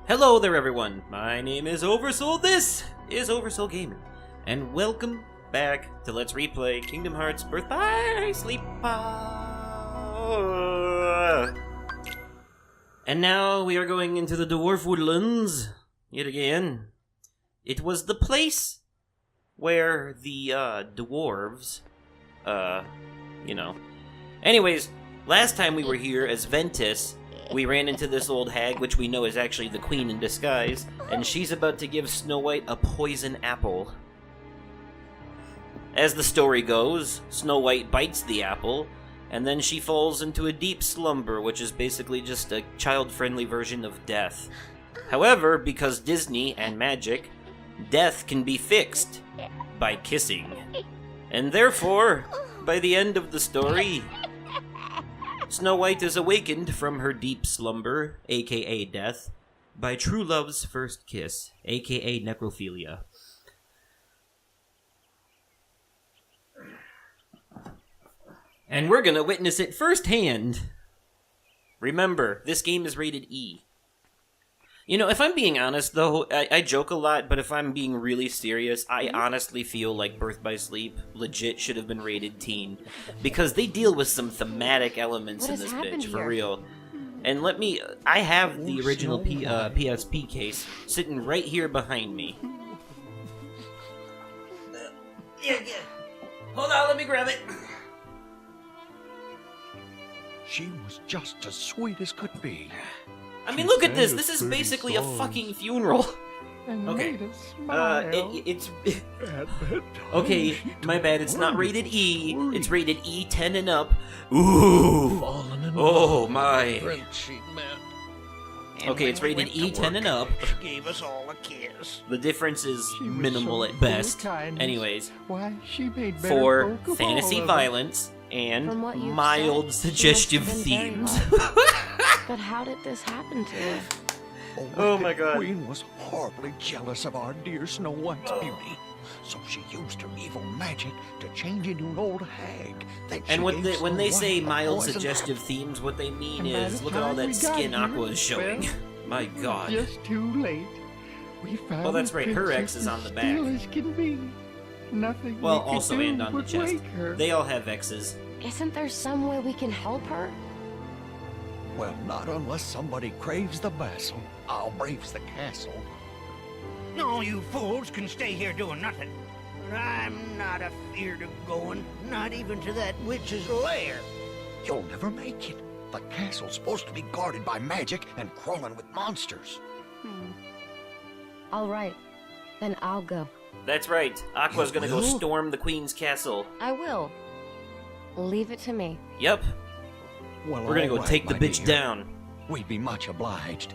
Hello there everyone, my name is Oversoul, this is Oversoul Gaming, and welcome back to Let's Replay Kingdom Hearts Birth by Sleep. And now we are going into the Dwarf Woodlands, yet again. It was the place where the dwarves, Anyways, last time we were here as Ventus, we ran into this old hag, which we know is actually the queen in disguise, and she's about to give Snow White a poison apple. As the story goes, Snow White bites the apple, and then she falls into a deep slumber, which is basically just a child-friendly version of death. However, because Disney and magic, death can be fixed by kissing. And therefore, by the end of the story, Snow White is awakened from her deep slumber, aka death, by true love's first kiss, aka necrophilia. And we're gonna witness it firsthand. Remember, this game is rated E. You know, if I'm being honest, though, I joke a lot, but if I'm being really serious, I honestly feel like Birth by Sleep legit should have been rated teen. Because they deal with some thematic elements in this bitch, for real. And I have the original PSP case sitting right here behind me. Yeah. Hold on, let me grab it. She was just as sweet as could be. I mean, look at this. This is basically a fucking funeral. Okay. It's okay. My bad. It's not rated E. It's rated E10 and up. Ooh. Oh my. Okay, it's rated E10 and up. She gave us all a kiss. The difference is minimal at best. Anyways, she made for fantasy violence and mild suggestive themes. But how did this happen to her? Oh my god. The queen was horribly jealous of our dear Snow White's beauty, so she used her evil magic to change into an old hag. And when they say mild suggestive themes, what they mean is, look at all that skin Aqua is showing. My god. Just too late. We found well, that's right, her X is on the back. Nothing well, also and on the chest. They all have X's. Isn't there some way we can help her? Well, not unless somebody craves the basil. I'll braves the castle. No, you fools can stay here doing nothing. But I'm not afeard of going, not even to that witch's lair. You'll never make it. The castle's supposed to be guarded by magic and crawling with monsters. All right, then I'll go. That's right. Aqua's gonna go storm the queen's castle. I will. Leave it to me. Yep. Well, we're gonna go right, take the bitch dear. down. We'd be much obliged.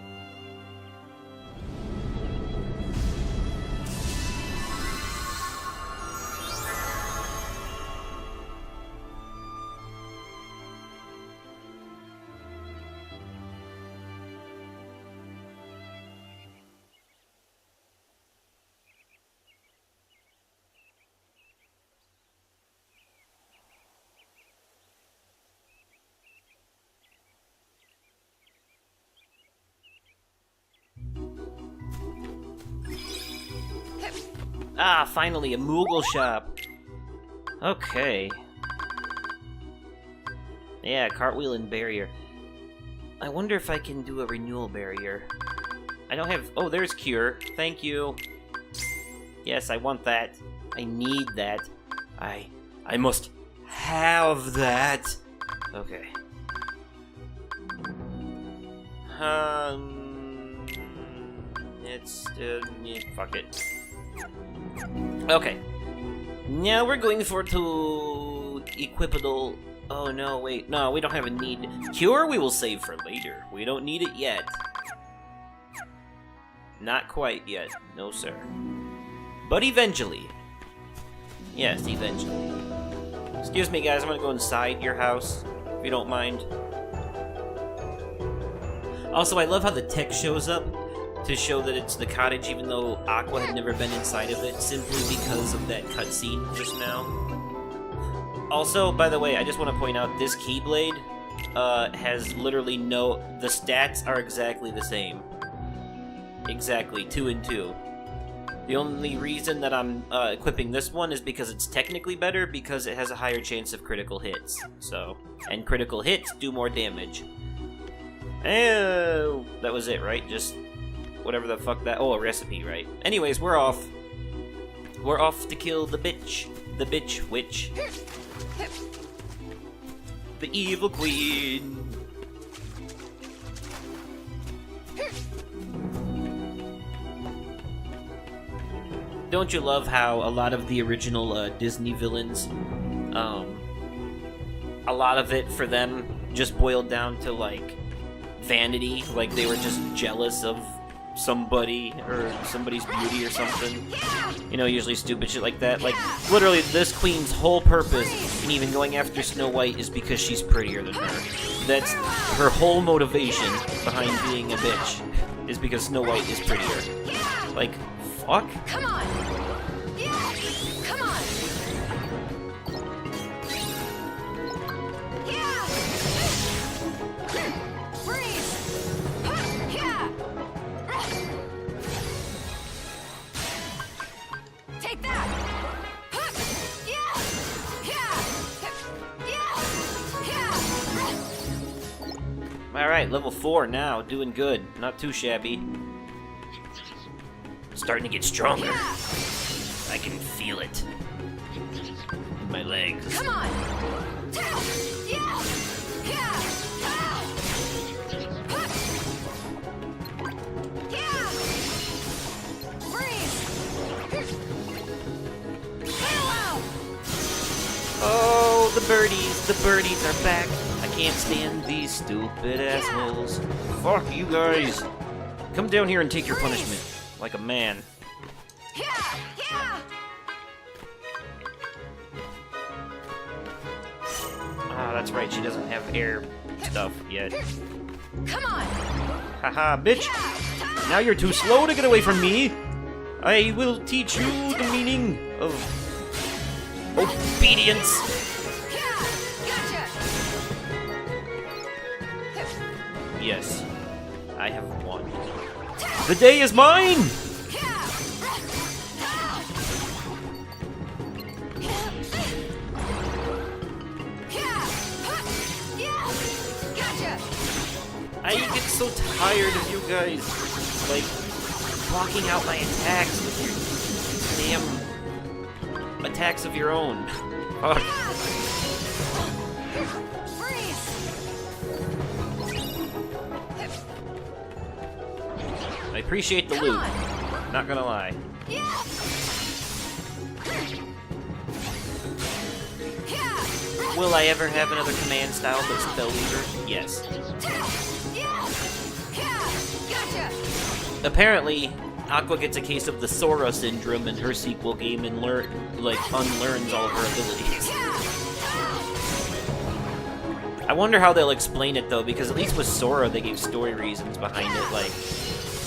Ah, finally, a Moogle shop. Okay. Yeah, cartwheel and barrier. I wonder if I can do a renewal barrier. I don't have... Oh, there's cure. Thank you. Yes, I want that. I need that. I must have that. Okay. Fuck it. Okay. Now we're going to equipable... Oh no, wait. No, we don't have a need. Cure we will save for later. We don't need it yet. Not quite yet. No, sir. But eventually. Yes, eventually. Excuse me, guys. I'm gonna go inside your house, if you don't mind. Also, I love how the text shows up to show that it's the cottage, even though Aqua had never been inside of it, simply because of that cutscene just now. Also, by the way, I just want to point out, this Keyblade has literally no... The stats are exactly the same. exactly, 2 and 2. The only reason that I'm equipping this one is because it's technically better, because it has a higher chance of critical hits. So, and critical hits do more damage. Oh, that was it, right? Just whatever the fuck that... Oh, a recipe, right? Anyways, we're off. We're off to kill the bitch. The bitch witch. The evil queen. Don't you love how a lot of the original Disney villains, a lot of it for them just boiled down to, like, vanity? Like, they were just jealous of somebody or somebody's beauty or something. You know, usually stupid shit like that. Like, literally, this queen's whole purpose in even going after Snow White is because she's prettier than her. That's her whole motivation behind being a bitch, is because Snow White is prettier. Like, fuck? Come on! Yeah! Come on! Yeah! Freeze! Yeah! Take that! Yeah! Yeah! Yeah! Alright, level 4 now, doing good. Not too shabby. Starting to get stronger. I can feel it in my legs. Come on! Yeah! Yeah! Yeah! Freeze! Farewell! Oh, the birdies are back. I can't stand these stupid assholes. Fuck you guys. Come down here and take your punishment. Like a man. Yeah! Yeah! Ah, that's right, she doesn't have air stuff yet. Come on! Haha, bitch! Now you're too slow to get away from me! I will teach you the meaning of obedience! Yeah! Gotcha! Yes, I have won. The day is mine! I get so tired of you guys, like, blocking out my attacks with your damn attacks of your own. Fuck. I appreciate the loot, not gonna lie. Will I ever have another command style that's Spellweaver? Yes. Apparently, Aqua gets a case of the Sora syndrome in her sequel game and unlearns all of her abilities. I wonder how they'll explain it though, because at least with Sora they gave story reasons behind it, like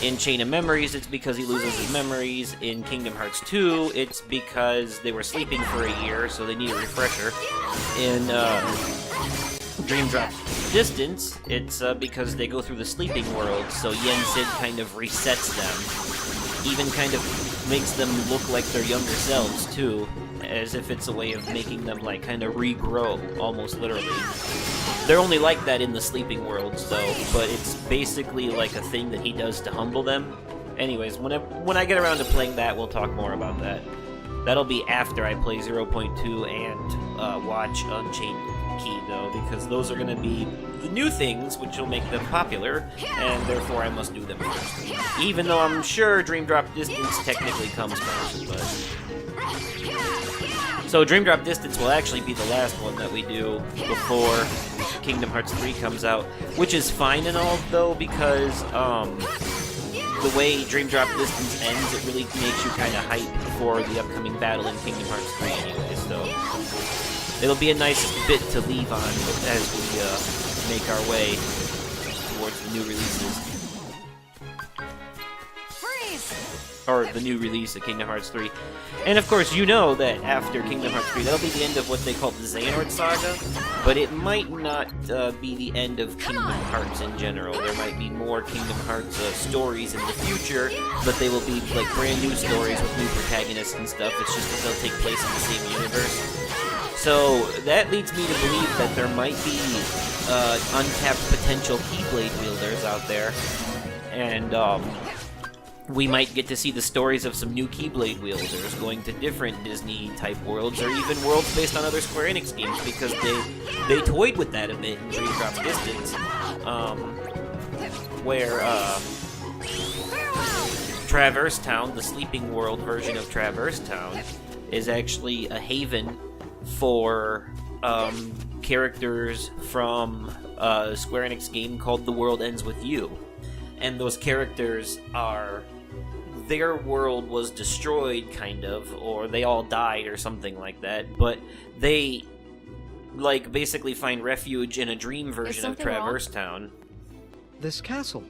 in Chain of Memories it's because he loses his memories, in Kingdom Hearts 2 it's because they were sleeping for a year so they need a refresher, in Dream Drop Distance it's because they go through the sleeping world, so Yen Sid kind of resets them, even kind of makes them look like their younger selves too, as if it's a way of making them like kind of regrow, almost literally. They're only like that in the sleeping worlds, though, but it's basically like a thing that he does to humble them. Anyways, when I get around to playing that, we'll talk more about that. That'll be after I play 0.2 and watch Unchained Key, though, because those are going to be the new things, which will make them popular, and therefore I must do them first. Even though I'm sure Dream Drop Distance technically comes first, but... So Dream Drop Distance will actually be the last one that we do before Kingdom Hearts 3 comes out, which is fine and all, though, because the way Dream Drop Distance ends, it really makes you kind of hype for the upcoming battle in Kingdom Hearts 3 anyway, so it'll be a nice bit to leave on as we make our way towards the new releases. Freeze! or the new release of Kingdom Hearts 3. And of course, you know that after Kingdom Hearts 3, that'll be the end of what they call the Xehanort Saga, but it might not be the end of Kingdom Hearts in general. There might be more Kingdom Hearts stories in the future, but they will be like brand new stories with new protagonists and stuff. It's just that they'll take place in the same universe. So that leads me to believe that there might be untapped potential Keyblade wielders out there, and we might get to see the stories of some new Keyblade wielders going to different Disney-type worlds, or even worlds based on other Square Enix games, because they toyed with that a bit in Dream Drop Distance, where Traverse Town, the Sleeping World version of Traverse Town, is actually a haven for characters from a Square Enix game called The World Ends With You. And those characters are... their world was destroyed, kind of, or they all died or something like that, but they, like, basically find refuge in a dream version of Traverse Town. This castle,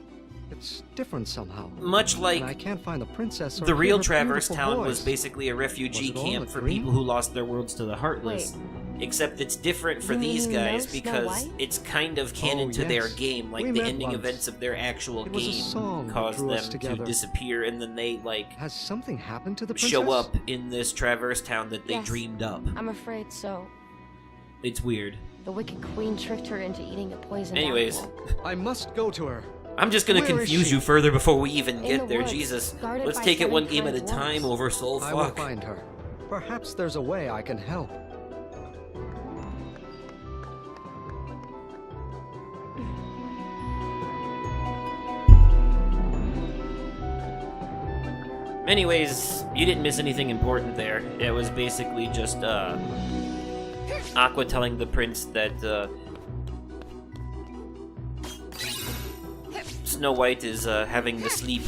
it's different somehow. Much like and I can't find the princess or the real her Traverse beautiful Town voice. was basically a refugee Was it all camp a for dream? people who lost their worlds to the Heartless. Except it's different for You these mean guys no Snow because White? it's kind of canon Oh, to their yes. game. Like, We the met ending once. events of their actual It was a game song that caused drew us them to together. disappear, and then they, like, Has something happened to the princess? show up in this Traverse Town that they Yes. dreamed up. I'm afraid so. It's weird. The Wicked Queen tricked her into eating a poison Anyways, apple. I must go to her. I'm just gonna Where is confuse she? you further before we even In get the there. woods, Jesus. guarded Let's by take it 7 one game at a kind time wolves. over Soul I will Fuck. find her. Perhaps there's a way I can help. Anyways, you didn't miss anything important there. It was basically just Aqua telling the prince that Snow White is having the sleep.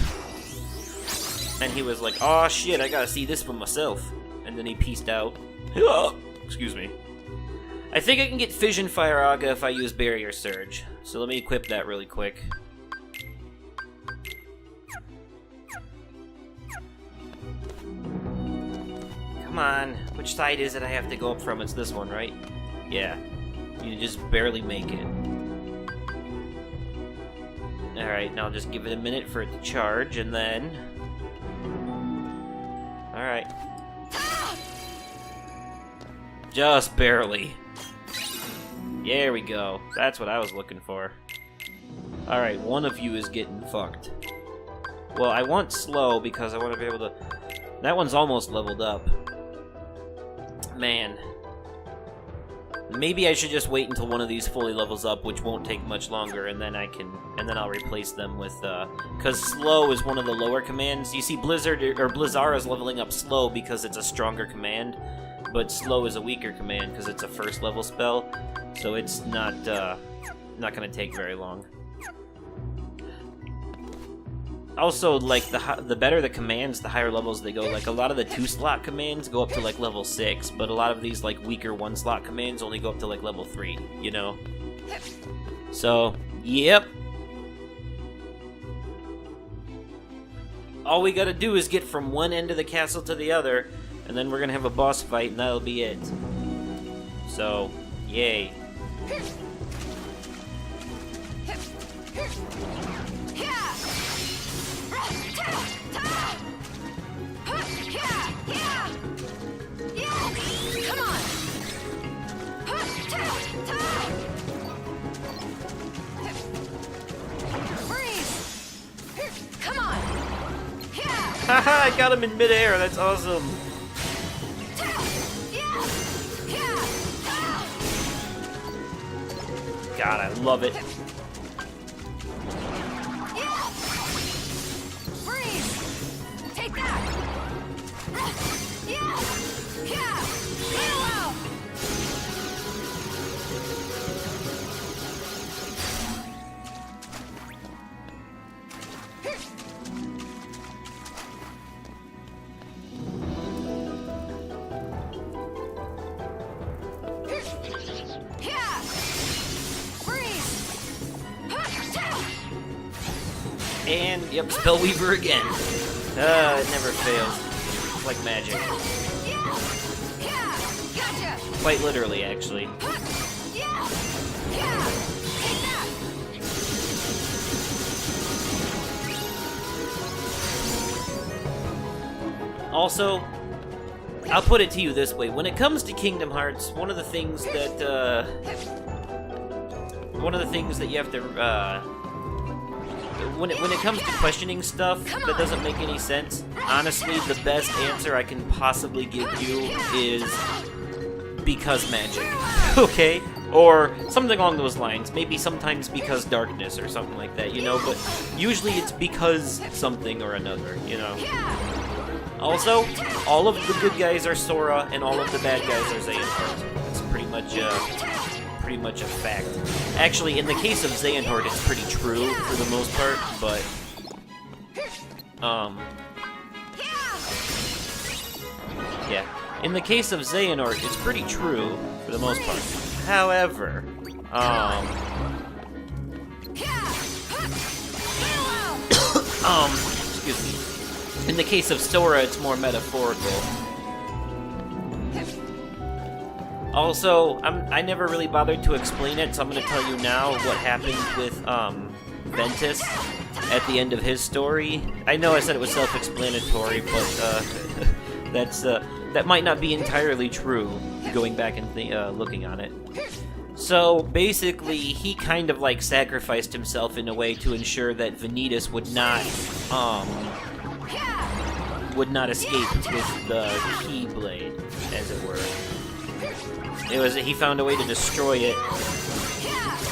And he was like, "Aw, shit, I gotta see this for myself." And then he peaced out. Excuse me. I think I can get Fission Fire Aga if I use Barrier Surge. So let me equip that really quick. Come on, which side is it I have to go up from? It's this one, right? Yeah. You just barely make it. Alright, now just give it a minute for it to charge, and then... Alright. Just barely. There we go. That's what I was looking for. Alright, one of you is getting fucked. Well, I want slow because I want to be able to... That one's almost leveled up. Man. Maybe I should just wait until one of these fully levels up, which won't take much longer, and then I'll replace them with, because slow is one of the lower commands. You see Blizzard, or Blizzara's leveling up slow because it's a stronger command, but slow is a weaker command because it's a first level spell, so it's not gonna take very long. Also, like, the better the commands, the higher levels they go. Like, a lot of the 2-slot commands go up to, like, level 6, but a lot of these, like, weaker 1-slot commands only go up to, like, level 3, you know? So, yep. All we gotta do is get from one end of the castle to the other, and then we're gonna have a boss fight, and that'll be it. So, yay. Come on! Freeze! Come on! Haha, I got him in midair, that's awesome. God, I love it. Freeze! Take that! Halo! Freeze! And, yep, Spellweaver again. It never fails. It's like magic. Yeah. Gotcha. Quite literally, actually. Yeah. Yeah. Take that. Also, I'll put it to you this way. When it comes to Kingdom Hearts, one of the things that you have to, when it comes to questioning stuff that doesn't make any sense, honestly, the best answer I can possibly give you is because magic, okay? Or something along those lines. Maybe sometimes because darkness or something like that, you know? But usually it's because something or another, you know? Also, all of the good guys are Sora, and all of the bad guys are Xehanort. It's pretty much a fact. Actually, in the case of Xehanort, it's pretty true for the most part, but yeah. In the case of Xehanort, it's pretty true for the most part. However, excuse me. In the case of Sora, it's more metaphorical. Also, I never really bothered to explain it, so I'm going to tell you now what happened with Ventus at the end of his story. I know I said it was self-explanatory, but that might not be entirely true, going back and looking on it. So, basically, he kind of, like, sacrificed himself in a way to ensure that Vanitas would not escape with the Keyblade, as it were. He found a way to destroy it,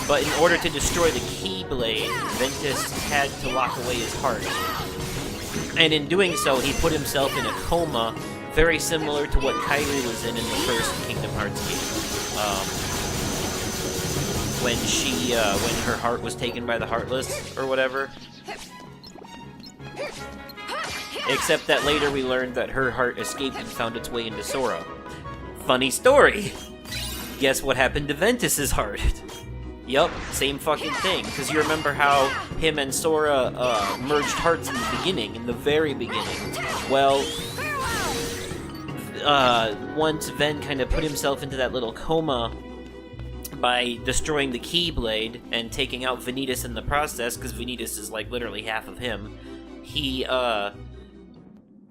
but in order to destroy the Keyblade, Ventus had to lock away his heart. And in doing so, he put himself in a coma, very similar to what Kairi was in the first Kingdom Hearts game. When her heart was taken by the Heartless, or whatever. Except that later we learned that her heart escaped and found its way into Sora. Funny story! Guess what happened to Ventus's heart? Yup, same fucking thing. Because you remember how him and Sora merged hearts in the beginning, in the very beginning. Well, once Ven kind of put himself into that little coma by destroying the Keyblade and taking out Vanitas in the process, because Vanitas is like literally half of him, he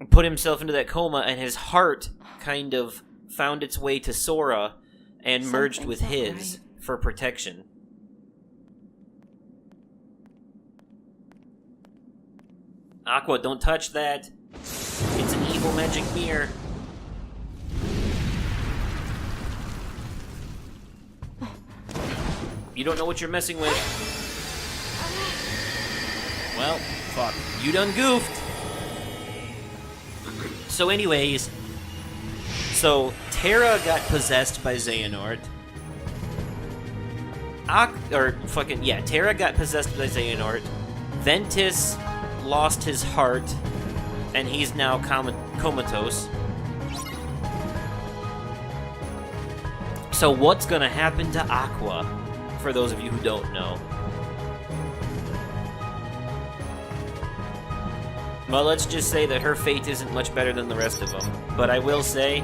put himself into that coma, and his heart kind of found its way to Sora and merged with his for protection. Aqua, don't touch that. It's an evil magic mirror. You don't know what you're messing with. Well, fuck. You done goofed. So anyways, Terra got possessed by Xehanort. Terra got possessed by Xehanort. Ventus lost his heart, and he's now comatose. So what's gonna happen to Aqua, for those of you who don't know? Well, let's just say that her fate isn't much better than the rest of them. But I will say...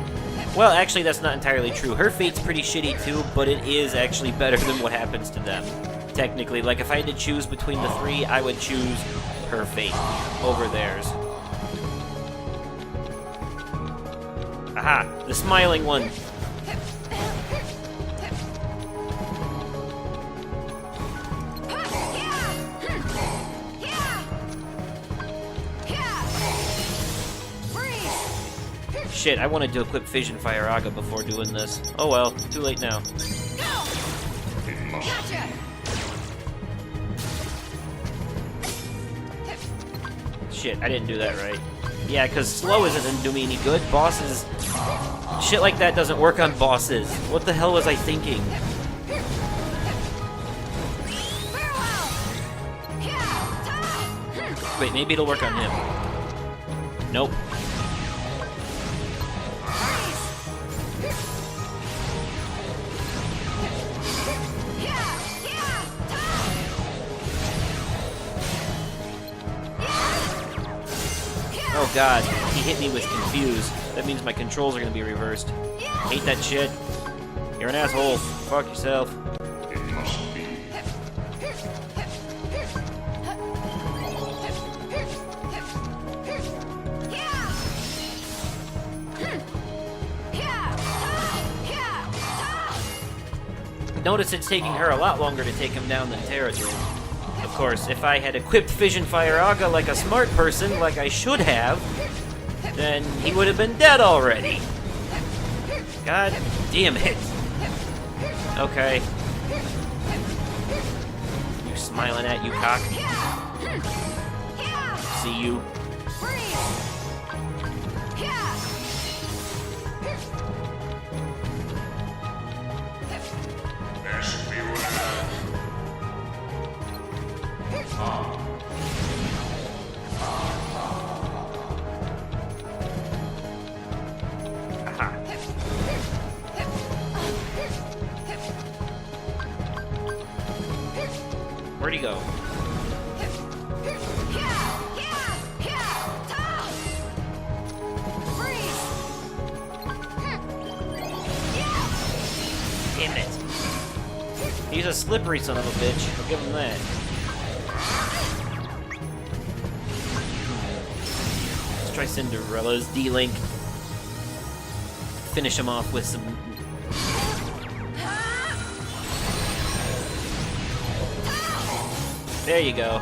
Well, actually, that's not entirely true. Her fate's pretty shitty, too, but it is actually better than what happens to them. Technically, like, if I had to choose between the three, I would choose her fate over theirs. Aha! The smiling one! Shit, I wanted to equip Fission Fire-Aga before doing this. Oh well, too late now. Gotcha. Shit, I didn't do that right. Yeah, because slow isn't do me any good. Bosses... Shit like that doesn't work on bosses. What the hell was I thinking? Wait, maybe it'll work on him. Nope. Oh god, he hit me with confuse. That means my controls are gonna be reversed. Hate that shit. You're an asshole. Fuck yourself. Notice it's taking her a lot longer to take him down than Terra did. Of course, if I had equipped Fission Fire Aga like a smart person, like I should have, then he would have been dead already. God damn it. Okay. You smiling at you, cock? See you. Where'd he go? Damn it. He's a slippery son of a bitch. I'll give him that. Let's try Cinderella's D-Link. Finish him off with some... There you go.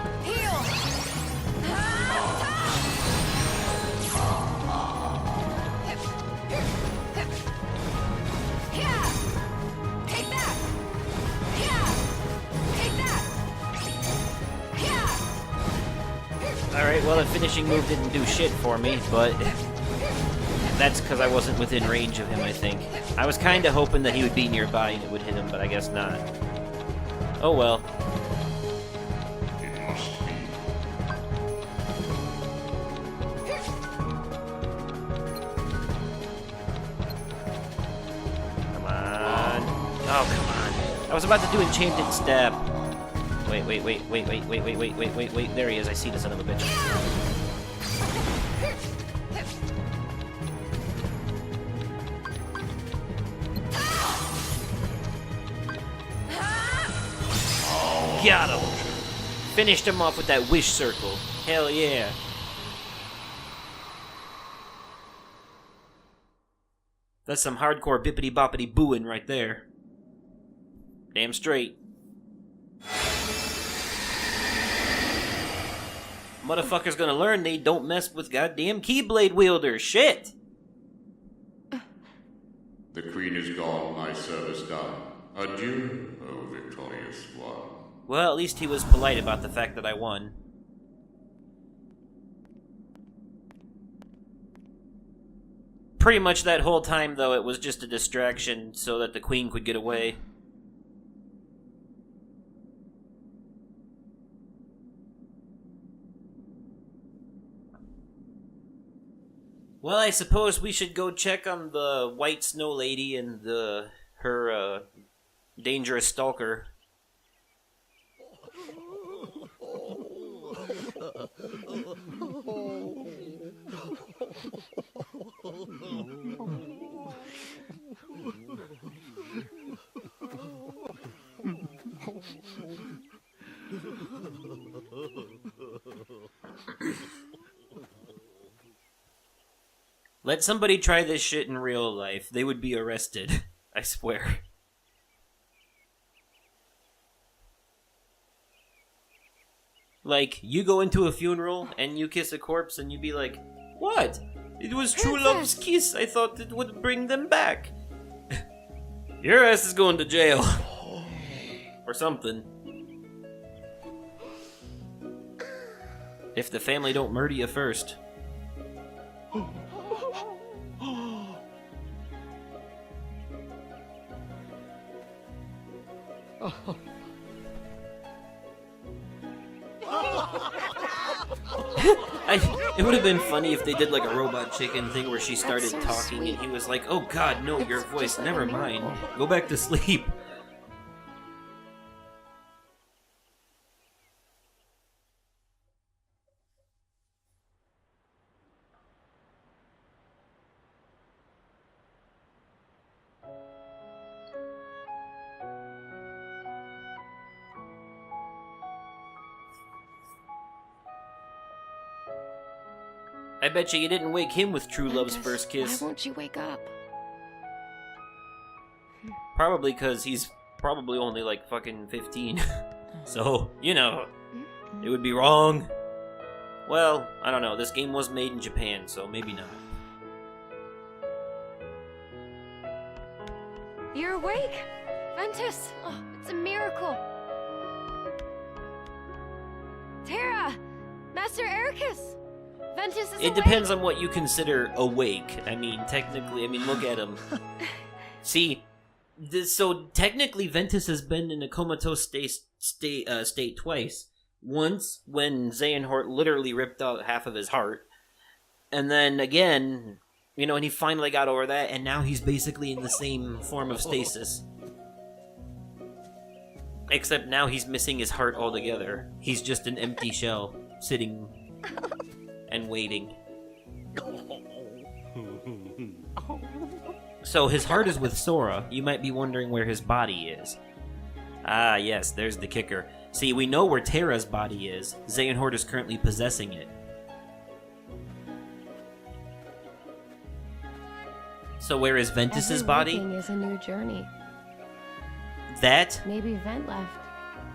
Alright, well, the finishing move didn't do shit for me, but that's because I wasn't within range of him, I think. I was kind of hoping that he would be nearby and it would hit him, but I guess not. Oh well. Oh, come on. I was about to do Enchanted Stab. Wait. There he is. I see the son of a bitch. Got him. Finished him off with that wish circle. Hell yeah. That's some hardcore bippity boppity booing right there. Damn straight. Motherfucker's gonna learn they don't mess with goddamn Keyblade wielders. Shit! The Queen is gone, my service done. Adieu, O victorious one. Well, at least he was polite about the fact that I won. Pretty much that whole time, though, it was just a distraction so that the Queen could get away. Well, I suppose we should go check on the White Snow Lady and her dangerous stalker. Let somebody try this shit in real life. They would be arrested. I swear. Like, you go into a funeral and you kiss a corpse and you be like, what? It was true love's kiss. I thought it would bring them back. Your ass is going to jail. Or something. If the family don't murder you first. It would have been funny if they did like a Robot Chicken thing where she started talking and he was like, oh god, no, your voice, never mind. Go back to sleep. I bet you didn't wake him with true love's Ventus, first kiss. Why won't you wake up? Probably because he's probably only like fucking 15. So, you know, it would be wrong. Well, I don't know. This game was made in Japan, so maybe not. You're awake? Ventus! Oh, it's a miracle! Terra! Master Ericus! Ventus is It depends on what you consider awake. I mean, technically, look at him. See, so technically Ventus has been in a comatose state twice. Once, when Xehanort literally ripped out half of his heart. And then again, you know, and he finally got over that, and now he's basically in the same form of stasis. Except now he's missing his heart altogether. He's just an empty shell, sitting and waiting. So his heart is with Sora. You might be wondering where his body is. Ah, yes, there's the kicker. See, we know where Terra's body is. Xehanort is currently possessing it. So where is Ventus's body? Every waking is a new journey. That Maybe Vent left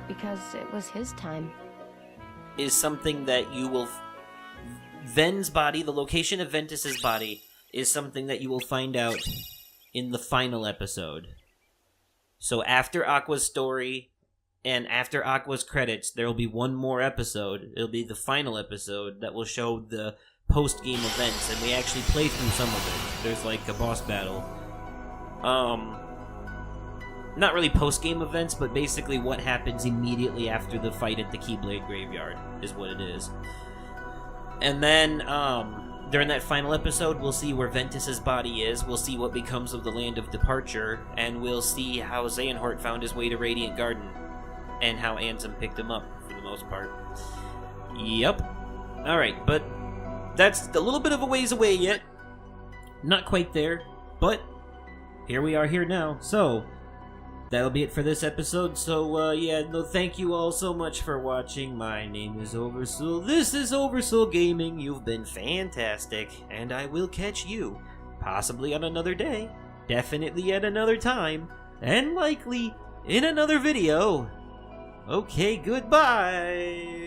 because it was his time. is something that you will... Ven's body, the location of Ventus's body, is something that you will find out in the final episode. So after Aqua's story and after Aqua's credits, there will be one more episode. It'll be the final episode that will show the post-game events, and we actually play through some of it. There's like a boss battle. Not really post-game events, but basically what happens immediately after the fight at the Keyblade Graveyard is what it is. And then, during that final episode, we'll see where Ventus's body is, we'll see what becomes of the Land of Departure, and we'll see how Xehanort found his way to Radiant Garden, and how Ansem picked him up, for the most part. Yep. Alright, but that's a little bit of a ways away yet. Not quite there, but here we are here now. So, that'll be it for this episode. So, thank you all so much for watching. My name is Oversoul. This is Oversoul Gaming. You've been fantastic, and I will catch you, possibly on another day, definitely at another time, and likely in another video. Okay, goodbye!